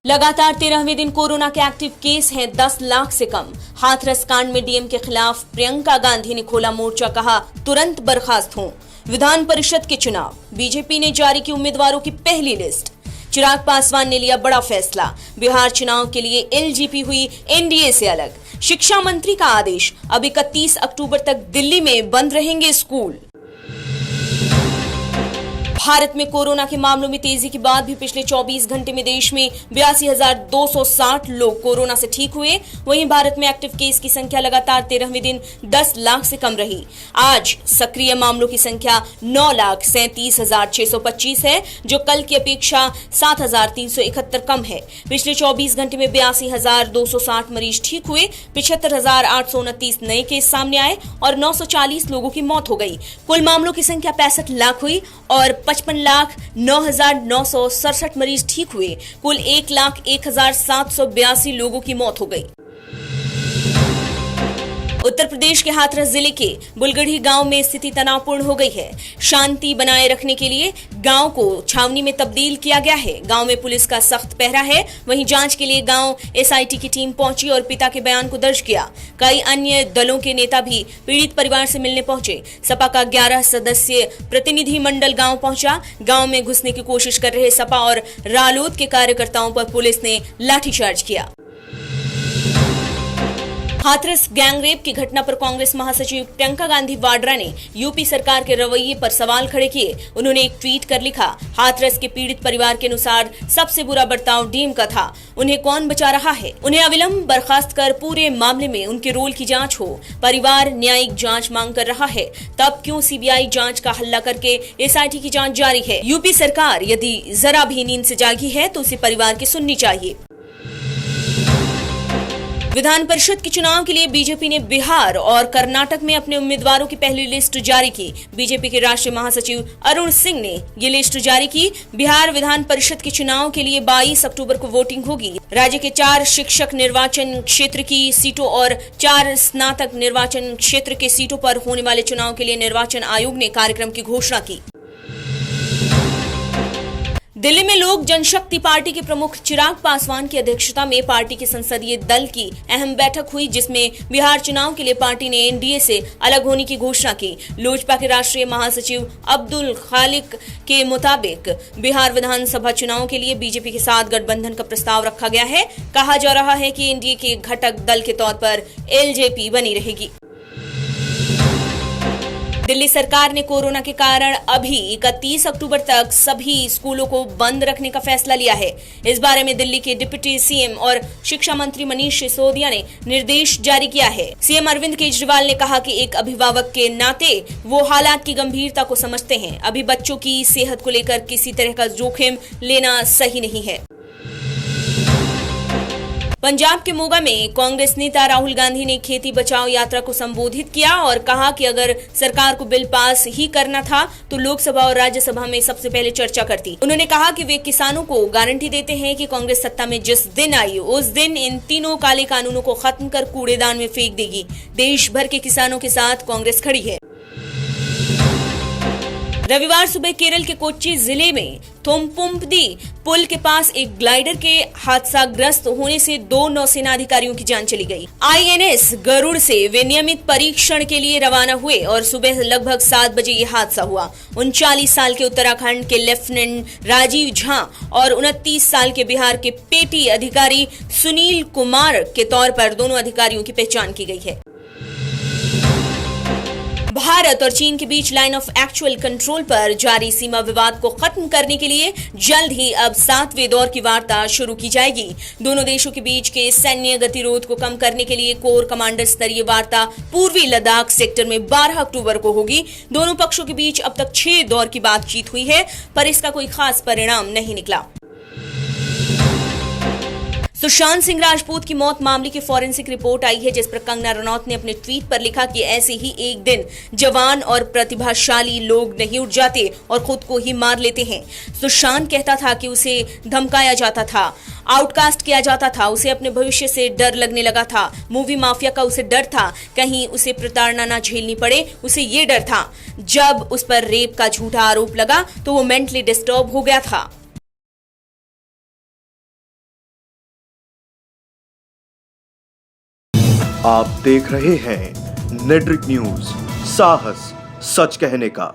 लगातार 13वें दिन कोरोना के एक्टिव केस हैं 10 लाख से कम। हाथरस कांड में डीएम के खिलाफ प्रियंका गांधी ने खोला मोर्चा, कहा तुरंत बर्खास्त हों। विधान परिषद के चुनाव, बीजेपी ने जारी की उम्मीदवारों की पहली लिस्ट। चिराग पासवान ने लिया बड़ा फैसला, बिहार चुनाव के लिए एलजेपी हुई एनडीए से अलग। शिक्षा मंत्री का आदेश, अब 31 अक्टूबर तक दिल्ली में बंद रहेंगे स्कूल। भारत में कोरोना के मामलों में तेजी के बाद भी पिछले 24 घंटे में देश में 82,260 लोग कोरोना से ठीक हुए। वहीं भारत में एक्टिव केस की संख्या लगातार 13वें दिन 10 लाख से कम रही। आज सक्रिय मामलों की संख्या 9,37,625 है, जो कल की अपेक्षा 7,371 कम है। पिछले 24 घंटे में 82,260 मरीज ठीक हुए, 75,829 नए केस सामने आए और 940 लोगों की मौत हो गई। कुल मामलों की संख्या 65 लाख हुई और 55,09,967 मरीज ठीक हुए। कुल 1,01,782 लोगों की मौत हो गई। उत्तर प्रदेश के हाथरस जिले के बुलगढ़ी गांव में स्थिति तनावपूर्ण हो गई है। शांति बनाए रखने के लिए गांव को छावनी में तब्दील किया गया है। गांव में पुलिस का सख्त पहरा है। वहीं जांच के लिए गांव एसआईटी की टीम पहुंची और पिता के बयान को दर्ज किया। कई अन्य दलों के नेता भी पीड़ित परिवार से मिलने पहुंचे। सपा का 11 सदस्यीय प्रतिनिधि मंडल गांव पहुंचा। गांव में घुसने की कोशिश कर रहे सपा और रालोद के कार्यकर्ताओं पर पुलिस ने लाठीचार्ज किया। हाथरस गैंगरेप की घटना पर कांग्रेस महासचिव प्रियंका गांधी वाड्रा ने यूपी सरकार के रवैये पर सवाल खड़े किए। उन्होंने एक ट्वीट कर लिखा, हाथरस के पीड़ित परिवार के अनुसार सबसे बुरा बर्ताव डीएम का था। उन्हें कौन बचा रहा है? उन्हें अविलंब बर्खास्त कर पूरे मामले में उनके रोल की जांच हो। परिवार न्यायिक जांच मांग कर रहा है, तब क्यों सीबीआई जांच का हल्ला करके एसआईटी की जांच जारी है? यूपी सरकार यदि जरा भी नींद से जागी है तो उसे परिवार की सुननी चाहिए। विधान परिषद के चुनाव के लिए बीजेपी ने बिहार और कर्नाटक में अपने उम्मीदवारों की पहली लिस्ट जारी की। बीजेपी के राष्ट्रीय महासचिव अरुण सिंह ने ये लिस्ट जारी की। बिहार विधान परिषद के चुनाव के लिए 22 अक्टूबर को वोटिंग होगी। राज्य के 4 शिक्षक निर्वाचन क्षेत्र की सीटों और 4 स्नातक निर्वाचन क्षेत्र के सीटों पर होने वाले चुनाव के लिए निर्वाचन आयोग ने कार्यक्रम की घोषणा की। दिल्ली में लोक जनशक्ति पार्टी के प्रमुख चिराग पासवान की अध्यक्षता में पार्टी के संसदीय दल की अहम बैठक हुई, जिसमें बिहार चुनाव के लिए पार्टी ने एनडीए से अलग होने की घोषणा की। लोजपा के राष्ट्रीय महासचिव अब्दुल खालिक के मुताबिक बिहार विधानसभा चुनाव के लिए बीजेपी के साथ गठबंधन का प्रस्ताव रखा गया है। कहा जा रहा है कि एनडीए के घटक दल के तौर पर एलजेपी बनी रहेगी। दिल्ली सरकार ने कोरोना के कारण अभी 31 अक्टूबर तक सभी स्कूलों को बंद रखने का फैसला लिया है। इस बारे में दिल्ली के डिप्टी सीएम और शिक्षा मंत्री मनीष सिसोदिया ने निर्देश जारी किया है। सीएम अरविंद केजरीवाल ने कहा कि एक अभिभावक के नाते वो हालात की गंभीरता को समझते हैं। अभी बच्चों की सेहत को लेकर किसी तरह का जोखिम लेना सही नहीं है। पंजाब के मोगा में कांग्रेस नेता राहुल गांधी ने खेती बचाओ यात्रा को संबोधित किया और कहा कि अगर सरकार को बिल पास ही करना था तो लोकसभा और राज्यसभा में सबसे पहले चर्चा करती। उन्होंने कहा कि वे किसानों को गारंटी देते हैं कि कांग्रेस सत्ता में जिस दिन आई उस दिन इन तीनों काले कानूनों को खत्म कर कूड़ेदान में फेंक देगी। देश भर के किसानों के साथ कांग्रेस खड़ी है। रविवार सुबह केरल के कोच्चि जिले में थोम्पुम्पदी पुल के पास एक ग्लाइडर के हादसाग्रस्त होने से 2 नौसेना अधिकारियों की जान चली गई। आईएनएस गरुड़ से वे नियमित परीक्षण के लिए रवाना हुए और सुबह लगभग 7 बजे ये हादसा हुआ। 39 साल के उत्तराखंड के लेफ्टिनेंट राजीव झा और 29 साल के बिहार के पेटी अधिकारी सुनील कुमार के तौर पर दोनों अधिकारियों की पहचान की गई है। भारत और चीन के बीच लाइन ऑफ एक्चुअल कंट्रोल पर जारी सीमा विवाद को खत्म करने के लिए जल्द ही अब 7वें दौर की वार्ता शुरू की जाएगी। दोनों देशों के बीच के सैन्य गतिरोध को कम करने के लिए कोर कमांडर स्तरीय वार्ता पूर्वी लद्दाख सेक्टर में 12 अक्टूबर को होगी। दोनों पक्षों के बीच अब तक 6 दौर की बातचीत हुई है, पर इसका कोई खास परिणाम नहीं निकला। सुशांत सिंह राजपूत की मौत मामले की फॉरेंसिक रिपोर्ट आई है, जिस पर कंगना रनौत ने अपने ट्वीट पर लिखा कि ऐसे ही एक दिन जवान और प्रतिभाशाली लोग नहीं उठ जाते और खुद को ही मार लेते हैं। सुशांत कहता था कि उसे धमकाया जाता था, आउटकास्ट किया जाता था, उसे अपने भविष्य से डर लगने लगा था। मूवी माफिया का उसे डर था, कहीं उसे प्रताड़ना ना झेलनी पड़े, उसे ये डर था। जब उस पर रेप का झूठा आरोप लगा तो वो मेंटली डिस्टर्ब हो गया था। आप देख रहे हैं नेट्रिक न्यूज, साहस सच कहने का।